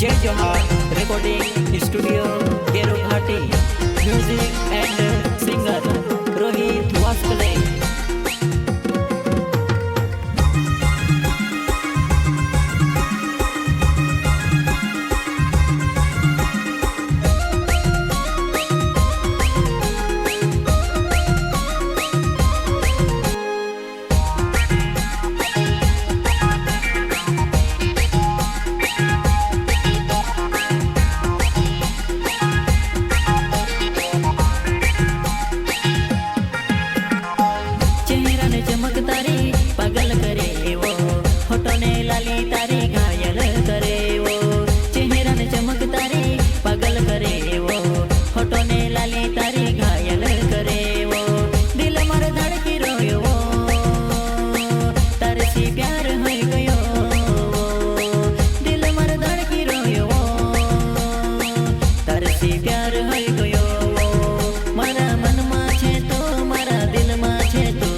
जय जोहार recording studio केरो घाटी music and singer Rohit Waskale. चमक तारी पागल करे वो होठों ने लाली तारी घायल करे वो चेहरा ने चमक तारी पागल करे वो होठों ने लाली तारी घायल करे वो दिल मर धड़की रोयो वो तारे सी प्यार हो गयो दिल मर धड़की रोयो वो तारे सी प्यार हो गयो मारा मन में छे तो मारा दिल में छे तो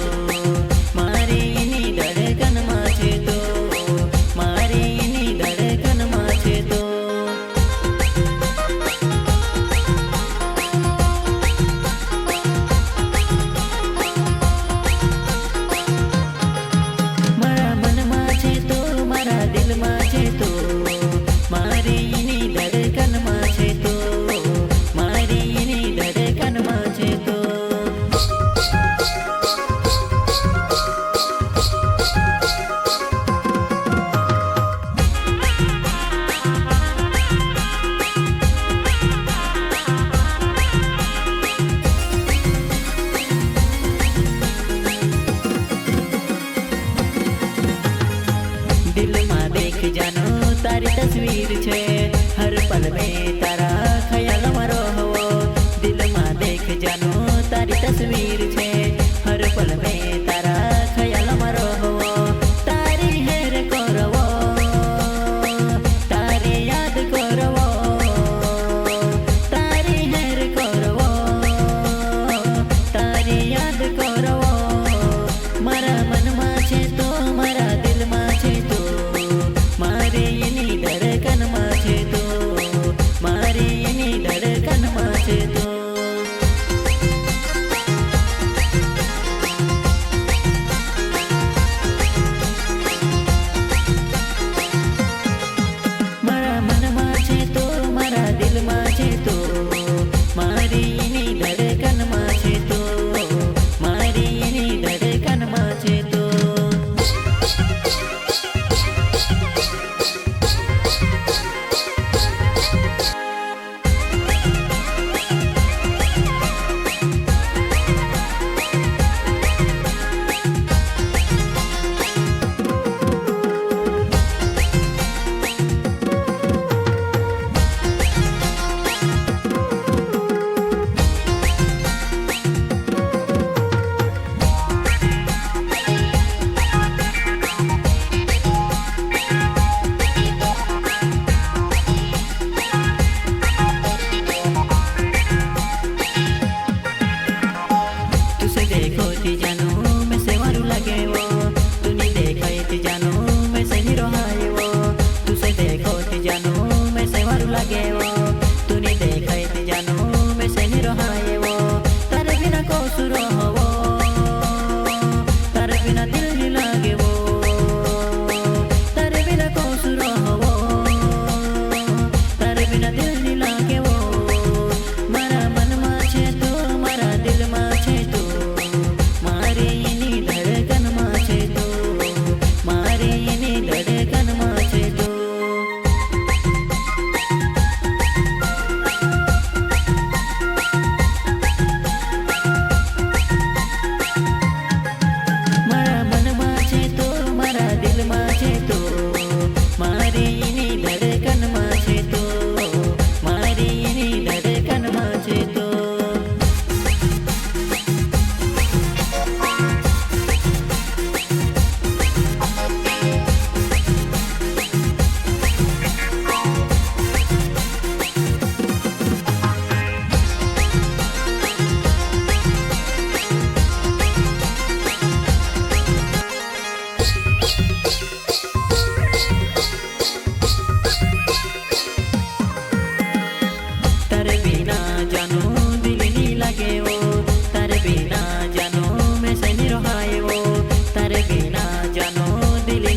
दिल में देख जानो तारी तस्वीर छे हर पल में तारा ख्याल मारो हो दिल में देख जानो तारी तस्वीर छे हर पल में तारा ख्याल मारो हो तारी हेर करवो तारी याद करवो तारी हेर करवो तारी याद करवो मारा मन में छे तो मारा दिल में छे तो मारे एनी धड़कन में छे तो मारे एनी धड़कन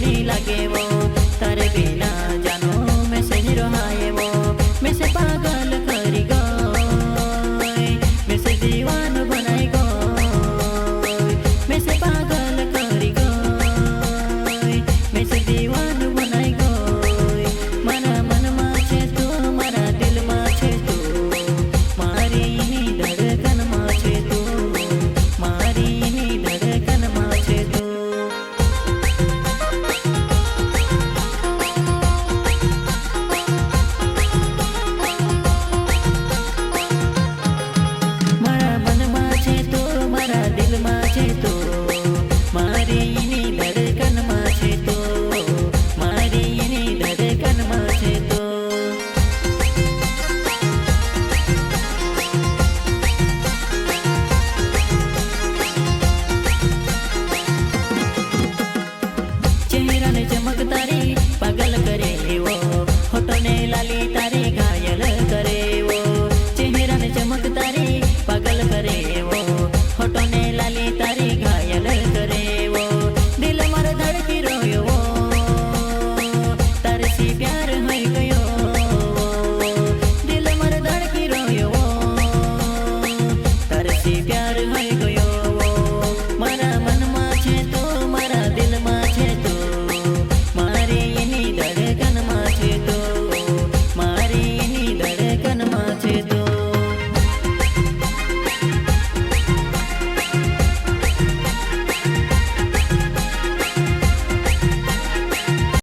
बेचैनी लागे वो तारे बिना जानो मैं से निरोहाए वो मैं से पागल करी गई मैं से दीवान बनाई गई मैं से पागल करी गई मैं से दीवान बनाई गई मारा मन में छे तू मारा दिल में छे तू मारी नी धड़कन में छे तू मारी नी धड़कन में छे तू मारा मन में छे तू मारा दिल में छे तू मारी नी धड़कन में छे तू मारी नी धड़कन में छे तू चेहरा ने चमक तारी पागल